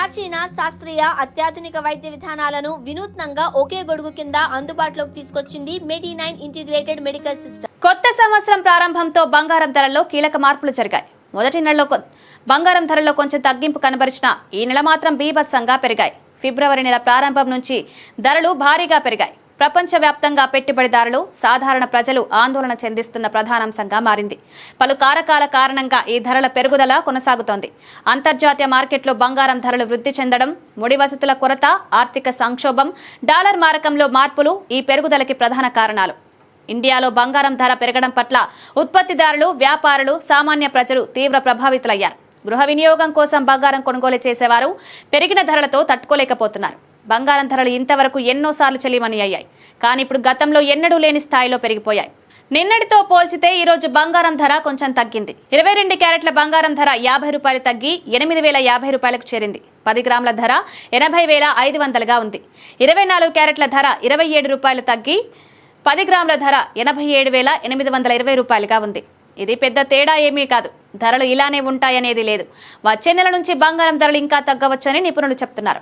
ప్రాచీన శాస్త్రీయ అత్యాధునిక వైద్య విధానాలను వినూత్నంగా ఒకే గొడుగు కింద అందుబాటులోకి తీసుకొచ్చింది మెడి9 ఇంటిగ్రేటెడ్ మెడికల్ సిస్టమ్. కొత్త సంవత్సరం ప్రారంభంతో బంగారం ధరల్లో కీలక మార్పులు జరిగాయి. మొదటి నెలలో బంగారం ధరల్లో కొంచెం తగ్గింపు కనబరిచిన ఈ నెల మాత్రం బీభత్సంగా పెరిగాయి. ఫిబ్రవరి నెల ప్రారంభం నుంచి ధరలు భారీగా పెరిగాయి. ప్రపంచవ్యాప్తంగా పెట్టుబడిదారులు, సాధారణ ప్రజలు ఆందోళన చెందిస్తున్న ప్రధానాంశంగా మారింది. పలు కారకాల కారణంగా ఈ ధరల పెరుగుదల కొనసాగుతోంది. అంతర్జాతీయ మార్కెట్లో బంగారం ధరలు వృద్ధి చెందడం, ముడి వసతుల కొరత, ఆర్థిక సంక్షోభం, డాలర్ మారకంలో మార్పులు ఈ పెరుగుదలకి ప్రధాన కారణాలు. ఇండియాలో బంగారం ధర పెరగడం పట్ల ఉత్పత్తిదారులు, వ్యాపారులు, సామాన్య ప్రజలు తీవ్ర ప్రభావితులయ్యారు. గృహ వినియోగం కోసం బంగారం కొనుగోలు చేసేవారు పెరిగిన ధరలతో తట్టుకోలేకపోతున్నారు. బంగారం ధరలు ఇంతవరకు ఎన్నోసార్లు చెల్లిమని అయ్యాయి. కానీ ఇప్పుడు గతంలో ఎన్నడూ లేని స్థాయిలో పెరిగిపోయాయి. నిన్నటితో పోల్చితే ఈ రోజు బంగారం ధర కొంచెం తగ్గింది. 22 క్యారెట్ల బంగారం ధర 50 రూపాయలు తగ్గి 8,050 రూపాయలకు చేరింది. 10 గ్రాముల ధర 80,500గా ఉంది. 24 క్యారెట్ల ధర 27 రూపాయలు తగ్గి 10 గ్రాముల ధర 87,820 రూపాయలుగా ఉంది. ఇది పెద్ద తేడా ఏమీ కాదు. ధరలు ఇలానే ఉంటాయనేది లేదు. వచ్చే నెల నుంచి బంగారం ధరలు ఇంకా తగ్గవచ్చని నిపుణులు చెప్తున్నారు.